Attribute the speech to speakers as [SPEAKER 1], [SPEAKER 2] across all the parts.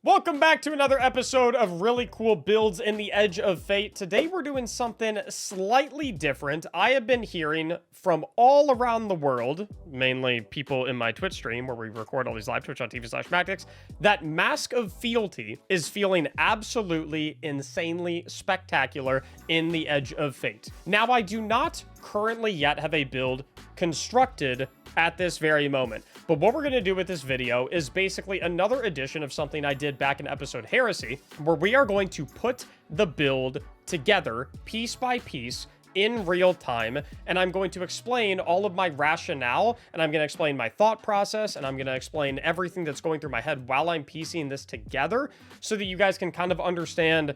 [SPEAKER 1] Welcome back to another episode of really cool builds in the Edge of Fate. Today we're doing something slightly different. I have been hearing from all around the world, mainly people in my Twitch stream where we record all these live twitch.tv/Mactics, that Mask of Fealty is feeling absolutely insanely spectacular in the Edge of Fate. Now, I do not currently yet have a build constructed at this very moment. But what we're going to do with this video is basically another edition of something I did back in episode Heresy, where we are going to put the build together piece by piece in real time, and I'm going to explain all of my rationale, and I'm going to explain my thought process, and I'm going to explain everything that's going through my head while I'm piecing this together so that you guys can kind of understand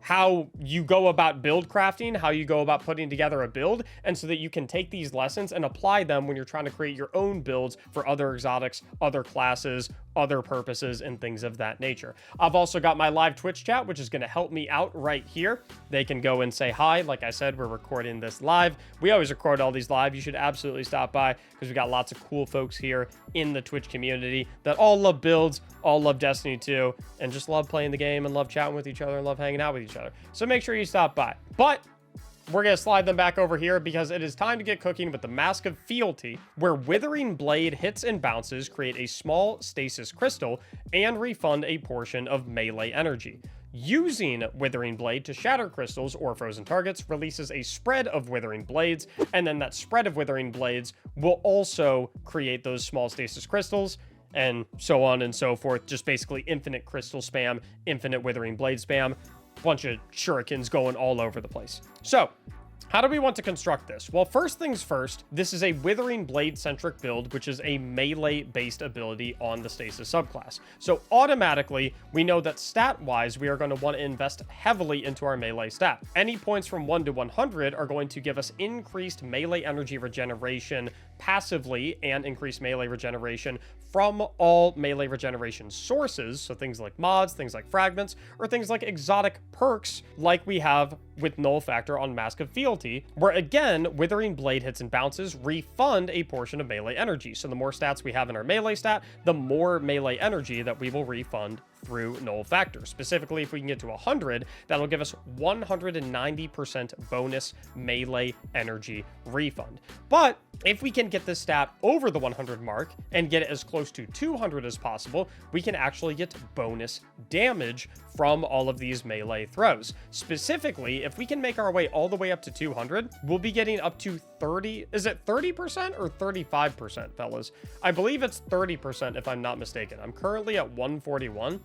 [SPEAKER 1] how you go about build crafting, how you go about putting together a build, and so that you can take these lessons and apply them when you're trying to create your own builds for other exotics, other classes, other purposes, and things of that nature. I've also got my live Twitch chat, which is going to help me out right here. They can go and say hi. Like I said, we're recording this live. We always record all these live. You should absolutely stop by because we got lots of cool folks here in the Twitch community that all love builds, all love Destiny 2, and just love playing the game and love chatting with each other and love hanging out with each other. So make sure you stop by. But we're going to slide them back over here because it is time to get cooking with the Mask of Fealty, where Withering Blade hits and bounces create a small stasis crystal and refund a portion of melee energy. Using Withering Blade to shatter crystals or frozen targets releases a spread of Withering Blades, and then that spread of Withering Blades will also create those small stasis crystals, and so on and so forth. Just basically infinite crystal spam, infinite Withering Blade spam, bunch of shurikens going all over the place. So, how do we want to construct this? Well, first things first, this is a Withering Blade-centric build, which is a melee-based ability on the Stasis subclass. So automatically, we know that stat-wise, we are going to want to invest heavily into our melee stat. Any points from 1 to 100 are going to give us increased melee energy regeneration passively and increased melee regeneration from all melee regeneration sources, so things like mods, things like fragments, or things like exotic perks like we have with Null Factor on Mask of Fealty, where again, Withering Blade hits and bounces refund a portion of melee energy. So the more stats we have in our melee stat, the more melee energy that we will refund through Null Factor. Specifically, if we can get to 100, that'll give us 190% bonus melee energy refund. But if we can get this stat over the 100 mark and get it as close to 200 as possible, we can actually get bonus damage from all of these melee throws. Specifically, if we can make our way all the way up to 200, we'll be getting up to 30, is it 30% or 35%, fellas? I believe it's 30% if I'm not mistaken. I'm currently at 141.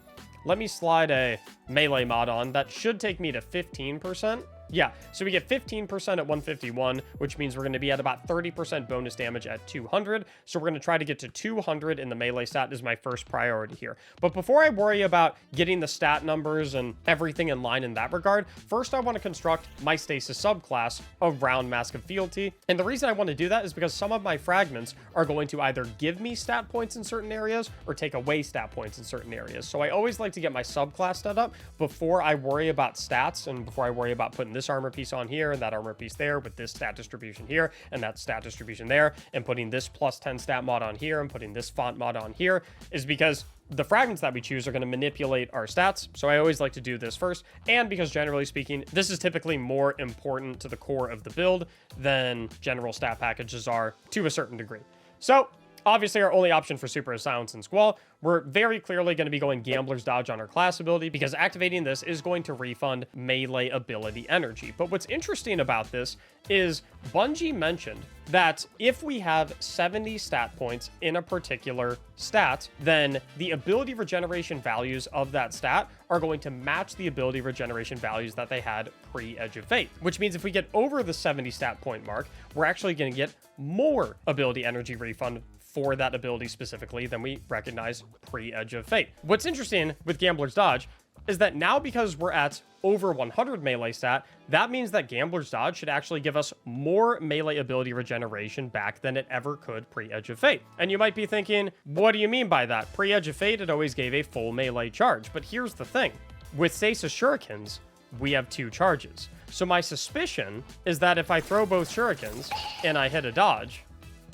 [SPEAKER 1] Let me slide a melee mod on. That should take me to 15%. Yeah, so we get 15% at 151, which means we're going to be at about 30% bonus damage at 200. So we're going to try to get to 200 in the melee stat is my first priority here. But before I worry about getting the stat numbers and everything in line in that regard, first I want to construct my Stasis subclass around Mask of Fealty. And the reason I want to do that is because some of my fragments are going to either give me stat points in certain areas or take away stat points in certain areas. So I always like to get my subclass set up before I worry about stats and before I worry about putting this armor piece on here and that armor piece there with this stat distribution here and that stat distribution there and putting this plus 10 stat mod on here and putting this font mod on here, is because the fragments that we choose are going to manipulate our stats. So I always like to do this first, and because generally speaking, this is typically more important to the core of the build than general stat packages are to a certain degree. So obviously, our only option for super is Silence and Squall. We're very clearly going to be going Gambler's Dodge on our class ability because activating this is going to refund melee ability energy. But what's interesting about this is Bungie mentioned that if we have 70 stat points in a particular stat, then the ability regeneration values of that stat are going to match the ability regeneration values that they had pre-Edge of Fate. Which means if we get over the 70 stat point mark, we're actually going to get more ability energy refund for that ability specifically than we recognize pre-Edge of Fate. What's interesting with Gambler's Dodge is that now, because we're at over 100 melee stat, that means that Gambler's Dodge should actually give us more melee ability regeneration back than it ever could pre-Edge of Fate. And you might be thinking, what do you mean by that? Pre-Edge of Fate, it always gave a full melee charge. But here's the thing. With Stasis Shurikens, we have 2 charges. So my suspicion is that if I throw both Shurikens and I hit a dodge,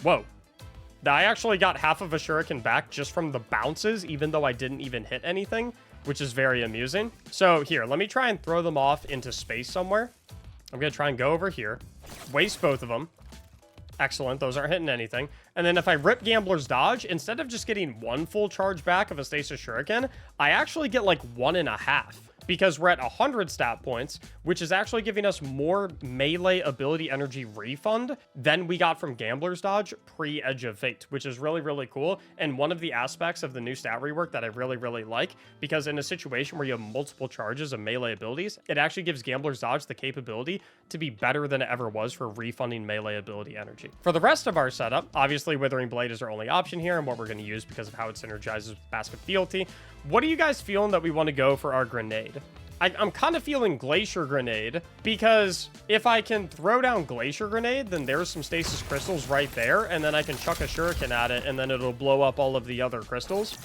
[SPEAKER 1] whoa, I actually got half of a shuriken back just from the bounces, even though I didn't even hit anything. which is very amusing. So here, let me try and throw them off into space somewhere. I'm going to try and go over here, waste both of them. Excellent. Those aren't hitting anything. And then if I rip Gambler's Dodge, instead of just getting one full charge back of a Stasis Shuriken, I actually get like 1.5. Because we're at 100 stat points, which is actually giving us more melee ability energy refund than we got from Gambler's Dodge pre-Edge of Fate, which is really, really cool. And one of the aspects of the new stat rework that I really, really like, because in a situation where you have multiple charges of melee abilities, it actually gives Gambler's Dodge the capability to be better than it ever was for refunding melee ability energy. For the rest of our setup, obviously Withering Blade is our only option here and what we're going to use because of how it synergizes with Basket Fealty. What are you guys feeling that we want to go for our grenade? I'm kind of feeling Glacier Grenade, because if I can throw down Glacier Grenade, then there's some Stasis Crystals right there, and then I can chuck a Shuriken at it, and then it'll blow up all of the other crystals,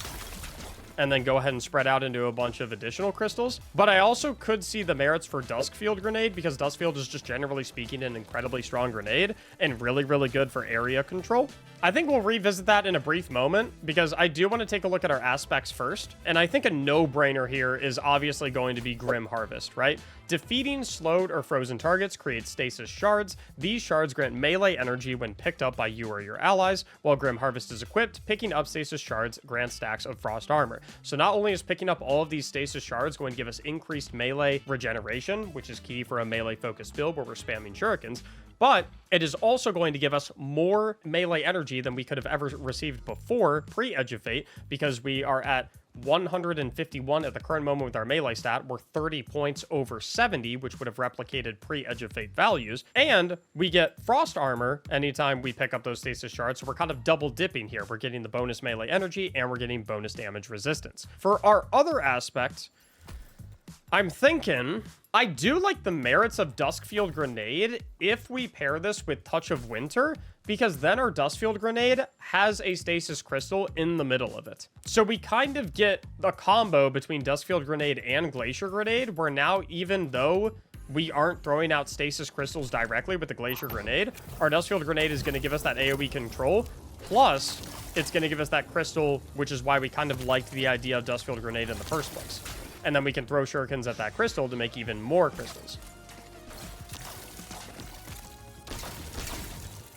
[SPEAKER 1] and then go ahead and spread out into a bunch of additional crystals. But I also could see the merits for Duskfield Grenade, because Duskfield is just generally speaking an incredibly strong grenade, and really, really good for area control. I think we'll revisit that in a brief moment, because I do want to take a look at our aspects first. And I think a no-brainer here is obviously going to be Grim Harvest, right? Defeating slowed or frozen targets creates Stasis Shards. These shards grant melee energy when picked up by you or your allies. While Grim Harvest is equipped, picking up Stasis Shards grants stacks of Frost Armor. So not only is picking up all of these Stasis Shards going to give us increased melee regeneration, which is key for a melee-focused build where we're spamming Shurikens, but it is also going to give us more melee energy than we could have ever received before pre-Edge of Fate, because we are at 151 at the current moment with our melee stat. We're 30 points over 70, which would have replicated pre-Edge of Fate values. And we get Frost Armor anytime we pick up those Stasis Shards, so we're kind of double dipping here. We're getting the bonus melee energy, and we're getting bonus damage resistance. For our other aspect, I'm thinking I do like the merits of Duskfield Grenade if we pair this with Touch of Winter, because then our Duskfield Grenade has a Stasis Crystal in the middle of it. So we kind of get a combo between Duskfield Grenade and Glacier Grenade, where now, even though we aren't throwing out Stasis Crystals directly with the Glacier Grenade, our Duskfield Grenade is going to give us that AoE control, plus it's going to give us that crystal, which is why we kind of liked the idea of Duskfield Grenade in the first place. And then we can throw shurikens at that crystal to make even more crystals.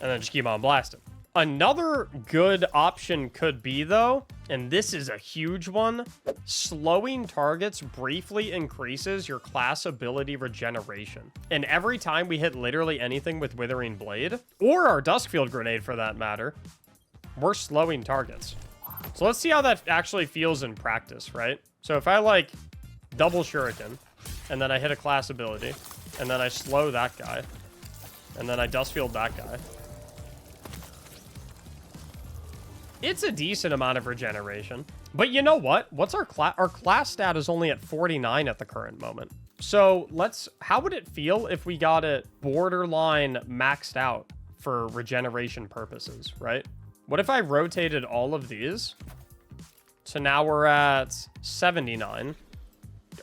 [SPEAKER 1] And then just keep on blasting. Another good option could be, though, and this is a huge one, slowing targets briefly increases your class ability regeneration. And every time we hit literally anything with Withering Blade, or our Duskfield Grenade for that matter, we're slowing targets. So let's see how that actually feels in practice, right? So if I, like, double Shuriken, and then I hit a class ability, and then I slow that guy, and then I Duskfield that guy, it's a decent amount of regeneration. But you know what? What's our class? Our class stat is only at 49 at the current moment. So how would it feel if we got it borderline maxed out for regeneration purposes, right? What if I rotated all of these? So now we're at 79.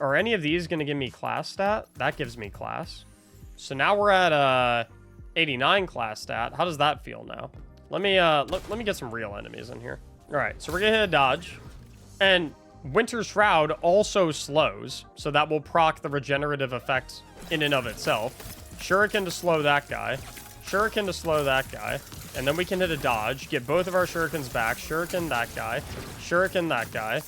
[SPEAKER 1] Are any of these going to give me class stat? That gives me class. So now we're at 89 class stat. How does that feel now? Let me get some real enemies in here. All right, so we're going to hit a dodge. And Winter Shroud also slows, so that will proc the regenerative effect in and of itself. Shuriken to slow that guy. Shuriken to slow that guy. And then we can hit a dodge, get both of our shurikens back. Shuriken that guy. Shuriken that guy.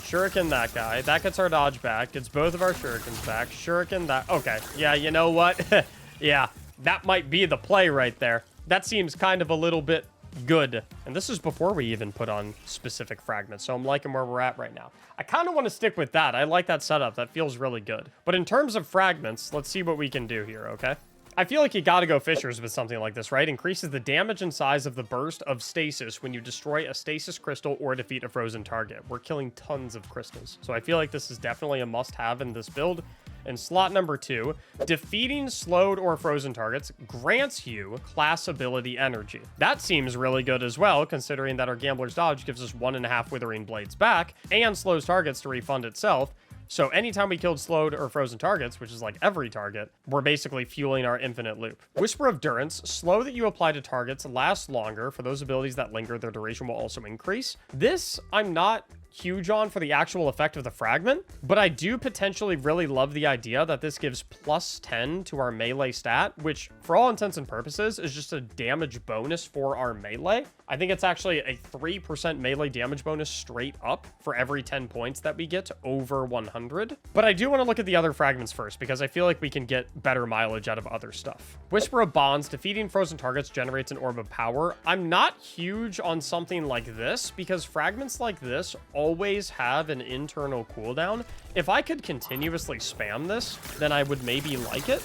[SPEAKER 1] Shuriken that guy. That gets our dodge back. Gets both of our shurikens back. Shuriken that... Okay. Yeah, you know what? Yeah, that might be the play right there. That seems kind of a little bit good. And this is before we even put on specific fragments, so I'm liking where we're at right now. I kind of want to stick with that. I like that setup. That feels really good. But in terms of fragments, let's see what we can do here, okay? I feel like you gotta go Fissures with something like this, right? Increases the damage and size of the burst of stasis when you destroy a stasis crystal or defeat a frozen target. We're killing tons of crystals. So I feel like this is definitely a must-have in this build. And slot number 2, defeating slowed or frozen targets grants you class ability energy. That seems really good as well, considering that our Gambler's Dodge gives us 1.5 Withering Blades back and slows targets to refund itself. So anytime we killed slowed or frozen targets, which is like every target, we're basically fueling our infinite loop. Whisper of Durance, slow that you apply to targets lasts longer. For those abilities that linger, their duration will also increase. This, I'm not huge on for the actual effect of the fragment, but I do potentially really love the idea that this gives plus 10 to our melee stat, which for all intents and purposes is just a damage bonus for our melee. I think it's actually a 3% melee damage bonus straight up for every 10 points that we get over 100. But I do want to look at the other fragments first, because I feel like we can get better mileage out of other stuff. Whisper of Bonds, defeating frozen targets generates an orb of power. I'm not huge on something like this, because fragments like this always have an internal cooldown. If I could continuously spam this, then I would maybe like it.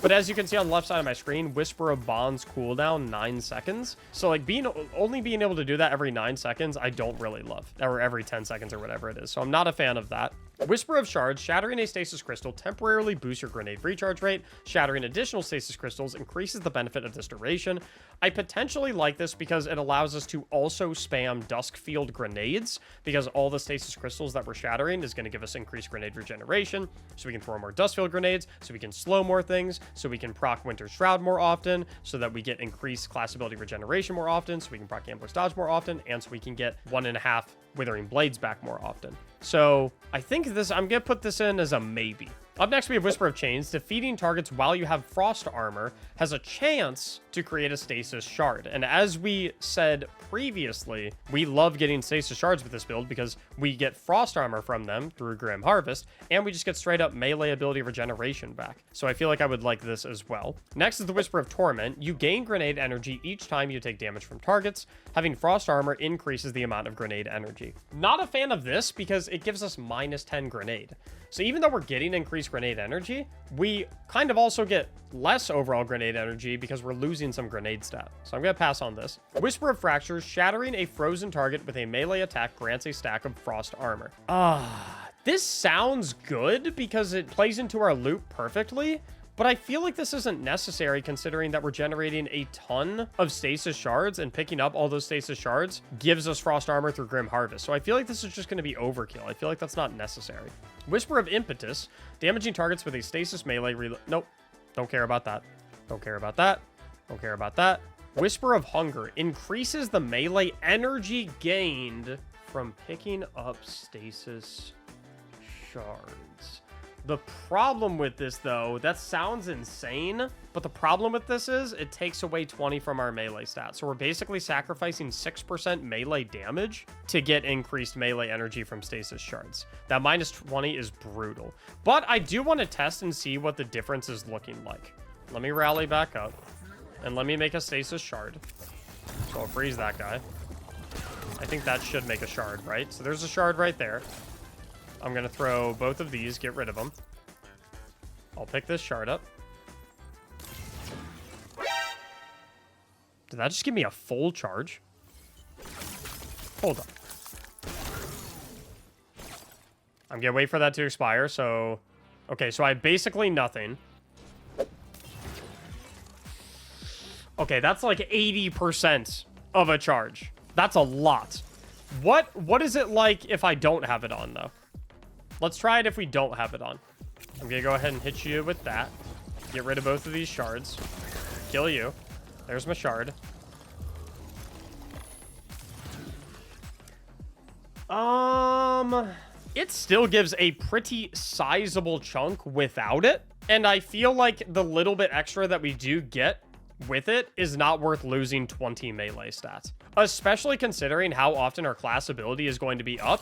[SPEAKER 1] But as you can see on the left side of my screen, Whisper of Bonds cooldown 9 seconds. So like only being able to do that every 9 seconds, I don't really love. Or every 10 seconds or whatever it is. So I'm not a fan of that. Whisper of Shards, shattering a stasis crystal temporarily boosts your grenade recharge rate. Shattering additional stasis crystals increases the benefit of this duration. I potentially like this because it allows us to also spam Dusk Field grenades, because all the stasis crystals that we're shattering is going to give us increased grenade regeneration, so we can throw more Dusk Field grenades, so we can slow more things, so we can proc Winter Shroud more often, so that we get increased class ability regeneration more often, so we can proc Ambush Dodge more often, and so we can get 1.5 Withering Blades back more often. So I think this, I'm going to put this in as a maybe. Up next, we have Whisper of Chains. Defeating targets while you have Frost Armor has a chance to create a Stasis Shard. And as we said previously, we love getting Stasis Shards with this build because we get Frost Armor from them through Grim Harvest, and we just get straight up melee ability regeneration back. So I feel like I would like this as well. Next is the Whisper of Torment. You gain grenade energy each time you take damage from targets. Having Frost Armor increases the amount of grenade energy. Not a fan of this because it gives us minus 10 grenade. So even though we're getting increased grenade energy, we kind of also get less overall grenade energy because we're losing some grenade stat. So I'm going to pass on this. Whisper of Fractures, shattering a frozen target with a melee attack grants a stack of Frost Armor. This sounds good because it plays into our loop perfectly. But I feel like this isn't necessary considering that we're generating a ton of Stasis Shards, and picking up all those Stasis Shards gives us Frost Armor through Grim Harvest. So I feel like this is just going to be overkill. I feel like that's not necessary. Whisper of Impetus, damaging targets with a Stasis melee reload. Nope. Don't care about that. Don't care about that. Don't care about that. Whisper of Hunger increases the melee energy gained from picking up Stasis Shards. The problem with this, though, that sounds insane, but the problem with this is it takes away 20 from our melee stats. So we're basically sacrificing 6% melee damage to get increased melee energy from Stasis Shards. That minus 20 is brutal. But I do want to test and see what the difference is looking like. Let me rally back up, and let me make a Stasis Shard. So I'll freeze that guy. I think that should make a shard, right? So there's a shard right there. I'm going to throw both of these, get rid of them. I'll pick this shard up. Did that just give me a full charge? Hold on. I'm going to wait for that to expire, so... Okay, so I have basically nothing. Okay, that's like 80% of a charge. That's a lot. What is it like if I don't have it on, though? Let's try it if we don't have it on. I'm going to go ahead and hit you with that. Get rid of both of these shards. Kill you. There's my shard. It still gives a pretty sizable chunk without it. And I feel like the little bit extra that we do get with it is not worth losing 20 melee stats. Especially considering how often our class ability is going to be up.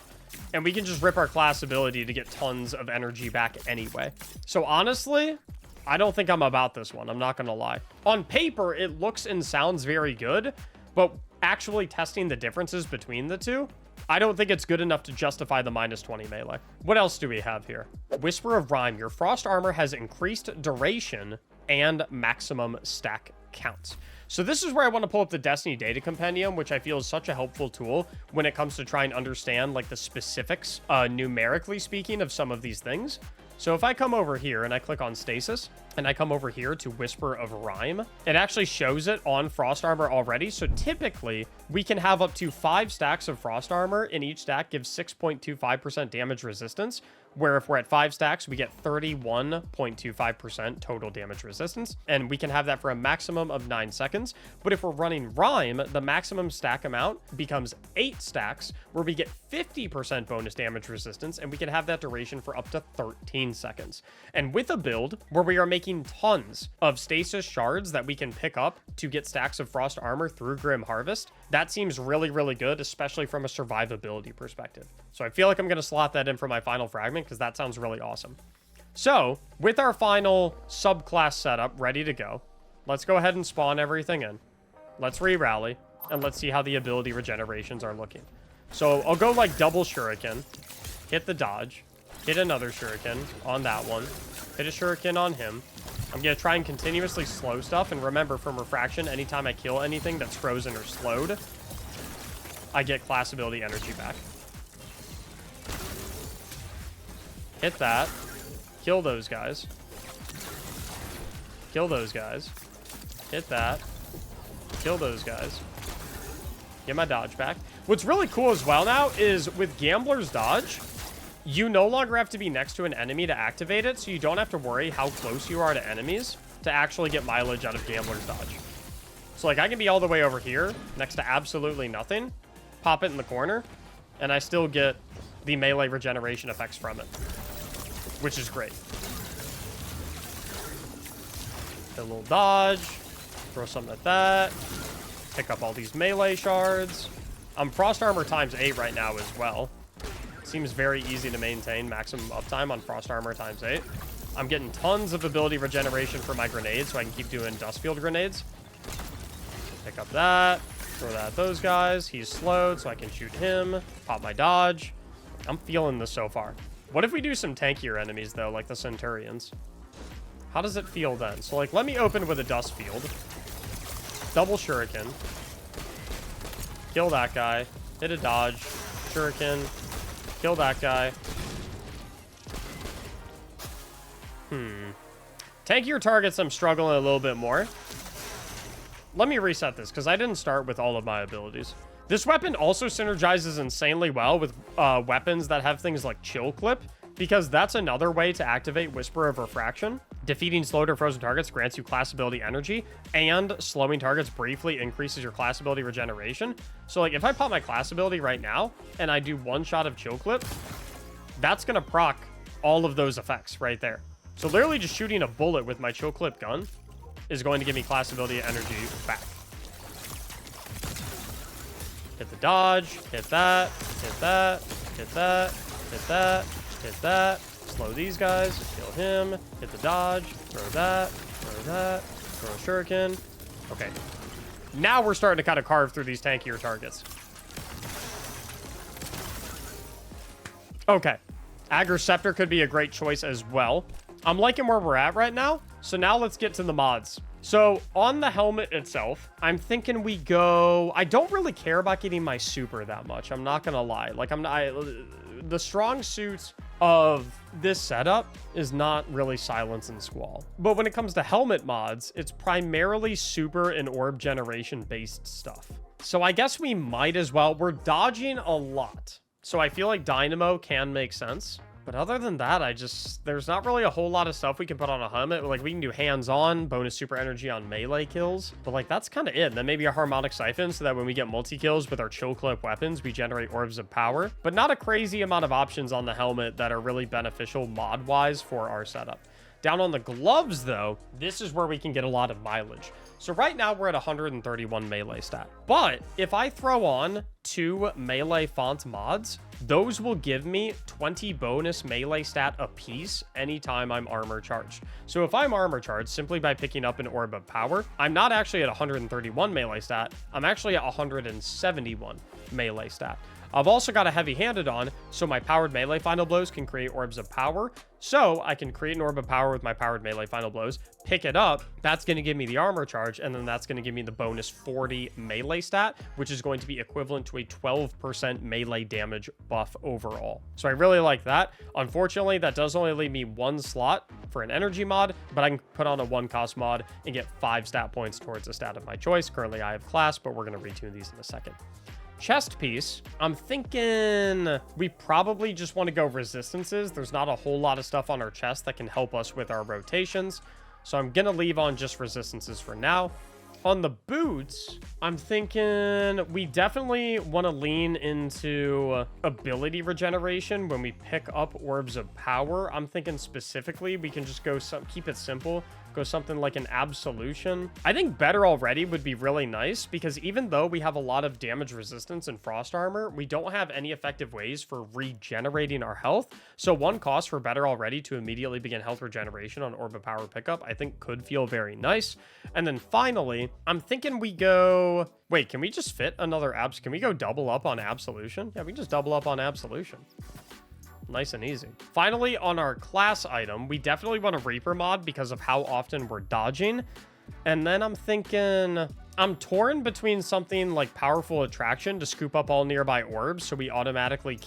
[SPEAKER 1] And we can just rip our class ability to get tons of energy back anyway. So honestly, I don't think I'm about this one. I'm not going to lie. On paper, it looks and sounds very good. But actually testing the differences between the two, I don't think it's good enough to justify the minus 20 melee. What else do we have here? Whisper of Rime. Your Frost Armor has increased duration and maximum stack count. So this is where I want to pull up the Destiny Data Compendium, which I feel is such a helpful tool when it comes to trying to understand like the specifics, numerically speaking, of some of these things. So if I come over here and I click on Stasis, and I come over here to Whisper of Rhyme, it actually shows it on Frost Armor already. So typically, we can have up to 5 stacks of Frost Armor, and each stack gives 6.25% damage resistance, where if we're at 5 stacks, we get 31.25% total damage resistance, and we can have that for a maximum of 9 seconds. But if we're running Rhyme, the maximum stack amount becomes 8 stacks, where we get 50% bonus damage resistance, and we can have that duration for up to 13 seconds. And with a build where we are making tons of Stasis Shards that we can pick up to get stacks of Frost Armor through Grim Harvest, that seems really, really good, especially from a survivability perspective. So I feel like I'm going to slot that in for my final fragment, because that sounds really awesome. So, with our final subclass setup ready to go, let's go ahead and spawn everything in. Let's re-rally, and let's see how the ability regenerations are looking. So, I'll go like double shuriken, hit the dodge, hit another shuriken on that one, hit a shuriken on him. I'm going to try and continuously slow stuff, and remember, from refraction, anytime I kill anything that's frozen or slowed, I get class ability energy back. Hit that. Kill those guys. Kill those guys. Hit that. Kill those guys. Get my dodge back. What's really cool as well now is with Gambler's Dodge, you no longer have to be next to an enemy to activate it, so you don't have to worry how close you are to enemies to actually get mileage out of Gambler's Dodge. So, like, I can be all the way over here, next to absolutely nothing, pop it in the corner, and I still get the melee regeneration effects from it, which is great. A little dodge, throw something at that, pick up all these melee shards. I'm Frost Armor times 8 right now as well. Seems very easy to maintain maximum uptime on Frost Armor times 8. I'm getting tons of ability regeneration for my grenades, so I can keep doing Dust Field grenades. Pick up that, throw that at those guys. He's slowed, so I can shoot him, pop my dodge. I'm feeling this so far. What if we do some tankier enemies, though, like the Centurions? How does it feel then? So, like, let me open with a Dust Field. Double Shuriken. Kill that guy. Hit a dodge. Shuriken. Kill that guy. Tankier targets, I'm struggling a little bit more. Let me reset this, because I didn't start with all of my abilities. This weapon also synergizes insanely well with weapons that have things like Chill Clip, because that's another way to activate Whisper of Refraction. Defeating slowed or frozen targets grants you class ability energy, and slowing targets briefly increases your class ability regeneration. So, like, if I pop my class ability right now, and I do one shot of Chill Clip, that's going to proc all of those effects right there. So, literally just shooting a bullet with my Chill Clip gun is going to give me class ability energy back. Hit the dodge, hit that, hit that, hit that, hit that, hit that. Slow these guys, kill him, hit the dodge, throw that, throw a shuriken. Okay. Now we're starting to kind of carve through these tankier targets. Okay. Aggro Scepter could be a great choice as well. I'm liking where we're at right now. So now let's get to the mods. So on the helmet itself, I'm thinking we go... I don't really care about getting my super that much. I'm not going to lie. Like, the strong suit of this setup is not really Silence and Squall. But when it comes to helmet mods, it's primarily super and orb generation based stuff. So I guess we might as well. We're dodging a lot. So I feel like Dynamo can make sense. But other than that, there's not really a whole lot of stuff we can put on a helmet. Like, we can do hands-on, bonus super energy on melee kills. But, like, that's kind of it. And then maybe a Harmonic Siphon so that when we get multi-kills with our Chill Clip weapons, we generate Orbs of Power. But not a crazy amount of options on the helmet that are really beneficial mod-wise for our setup. Down on the gloves, though, this is where we can get a lot of mileage. So right now, we're at 131 melee stat. But if I throw on 2 melee font mods, those will give me 20 bonus melee stat apiece anytime I'm armor charged. So if I'm armor charged simply by picking up an Orb of Power, I'm not actually at 131 melee stat. I'm actually at 171 melee stat. I've also got a heavy-handed on, so my powered melee final blows can create orbs of power. So I can create an orb of power with my powered melee final blows, pick it up, that's going to give me the armor charge, and then that's going to give me the bonus 40 melee stat, which is going to be equivalent to a 12% melee damage buff overall. So I really like that. Unfortunately, that does only leave me one slot for an energy mod, but I can put on a 1-cost mod and get 5 stat points towards a stat of my choice. Currently, I have class, but we're going to retune these in a second. Chest piece, I'm thinking we probably just want to go resistances. There's not a whole lot of stuff on our chest that can help us with our rotations, so I'm gonna leave on just resistances for now. On the boots, I'm thinking we definitely want to lean into ability regeneration when we pick up orbs of power. I'm thinking specifically we can just go keep it simple, go something like an absolution. I think better already would be really nice, because even though we have a lot of damage resistance and frost armor, we don't have any effective ways for regenerating our health. So 1 cost for better already to immediately begin health regeneration on orb of power pickup, I think could feel very nice. And then finally, I'm thinking we go... Wait, can we just fit another abs? Can we go double up on absolution? Yeah, we can just double up on absolution. Nice and easy. Finally, on our class item, we definitely want a Reaper mod because of how often we're dodging. And then I'm thinking... I'm torn between something like Powerful Attraction to scoop up all nearby orbs so we automatically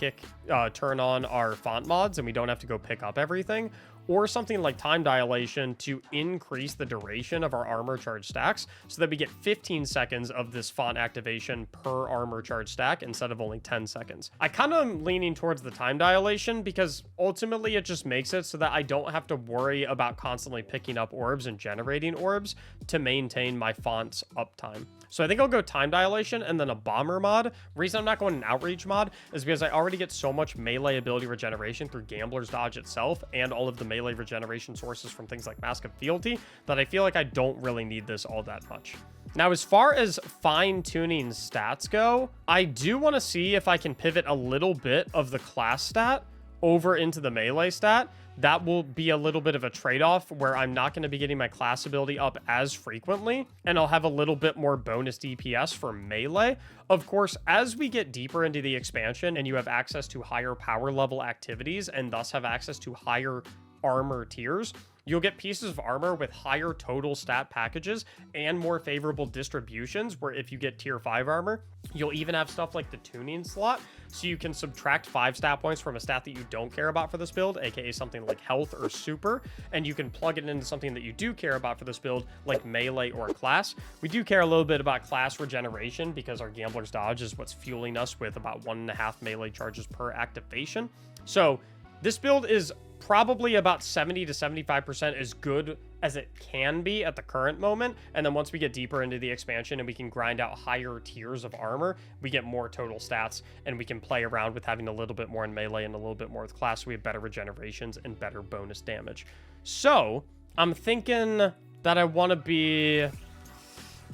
[SPEAKER 1] turn on our font mods and we don't have to go pick up everything, or something like Time Dilation to increase the duration of our armor charge stacks so that we get 15 seconds of this font activation per armor charge stack instead of only 10 seconds. I kind of am leaning towards the Time Dilation because ultimately it just makes it so that I don't have to worry about constantly picking up orbs and generating orbs to maintain my font's uptime. So I think I'll go Time Dilation and then a Bomber mod. Reason I'm not going an Outreach mod is because I already get so much melee ability regeneration through Gambler's Dodge itself and all of the melee regeneration sources from things like Mask of Fealty that I feel like I don't really need this all that much. Now, as far as fine-tuning stats go, I do want to see if I can pivot a little bit of the class stat over into the melee stat. That will be a little bit of a trade-off where I'm not going to be getting my class ability up as frequently, and I'll have a little bit more bonus DPS for melee. Of course, as we get deeper into the expansion and you have access to higher power level activities and thus have access to higher armor tiers, you'll get pieces of armor with higher total stat packages and more favorable distributions, where if you get tier 5 armor, you'll even have stuff like the tuning slot, so you can subtract 5 stat points from a stat that you don't care about for this build, aka something like health or super, and you can plug it into something that you do care about for this build, like melee or class. We do care a little bit about class regeneration because our Gambler's Dodge is what's fueling us with about 1.5 melee charges per activation. So this build is probably about 70 to 75% as good as it can be at the current moment. And then once we get deeper into the expansion and we can grind out higher tiers of armor, we get more total stats and we can play around with having a little bit more in melee and a little bit more with class. So we have better regenerations and better bonus damage. So I'm thinking that I want to be...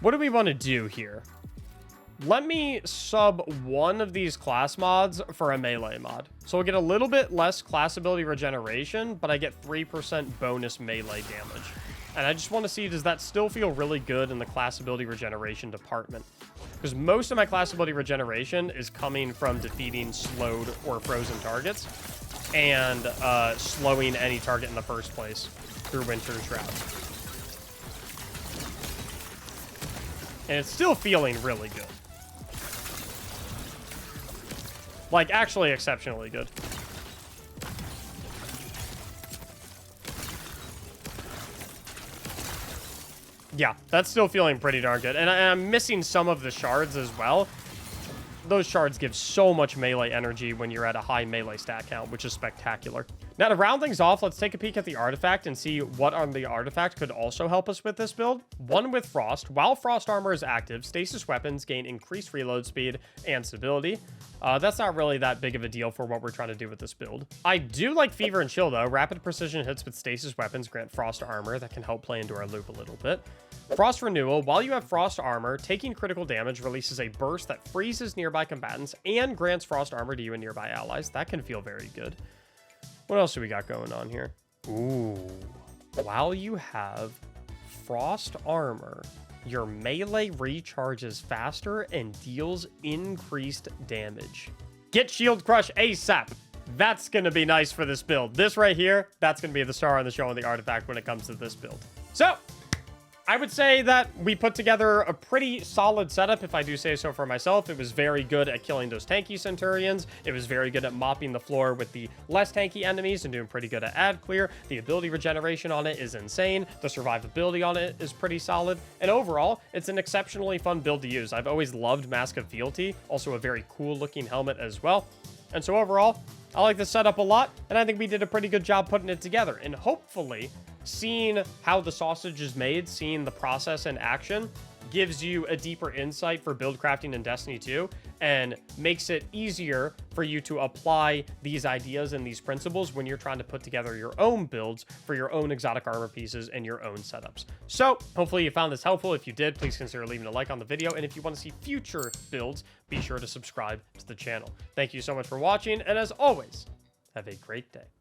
[SPEAKER 1] What do we want to do here? Let me sub one of these class mods for a melee mod. So we'll get a little bit less class ability regeneration, but I get 3% bonus melee damage. And I just want to see, does that still feel really good in the class ability regeneration department? Because most of my class ability regeneration is coming from defeating slowed or frozen targets and slowing any target in the first place through Winter Shroud. And it's still feeling really good. Like, actually exceptionally good. Yeah, that's still feeling pretty darn good. And I'm missing some of the shards as well. Those shards give so much melee energy when you're at a high melee stat count, which is spectacular. Now, to round things off, let's take a peek at the artifact and see what on the artifact could also help us with this build. One with Frost. While Frost armor is active, stasis weapons gain increased reload speed and stability. That's not really that big of a deal for what we're trying to do with this build. I do like Fever and Chill, though. Rapid precision hits with stasis weapons grant Frost armor. That can help play into our loop a little bit. Frost Renewal. While you have Frost armor, taking critical damage releases a burst that freezes nearby combatants and grants Frost armor to you and nearby allies. That can feel very good. What else do we got going on here? Ooh. While you have Frost armor, your melee recharges faster and deals increased damage. Get Shield Crush ASAP. That's going to be nice for this build. This right here, that's going to be the star on the show on the artifact when it comes to this build. So, I would say that we put together a pretty solid setup, if I do say so for myself. It was very good at killing those tanky Centurions. It was very good at mopping the floor with the less tanky enemies and doing pretty good at ad clear. The ability regeneration on it is insane. The survivability on it is pretty solid. And overall, it's an exceptionally fun build to use. I've always loved Mask of Fealty, also a very cool looking helmet as well. And so overall, I like this setup a lot, and I think we did a pretty good job putting it together. And hopefully, seeing how the sausage is made, seeing the process in action, gives you a deeper insight for build crafting in Destiny 2 and makes it easier for you to apply these ideas and these principles when you're trying to put together your own builds for your own exotic armor pieces and your own setups. So hopefully you found this helpful. If you did, please consider leaving a like on the video. And if you want to see future builds, be sure to subscribe to the channel. Thank you so much for watching. And as always, have a great day.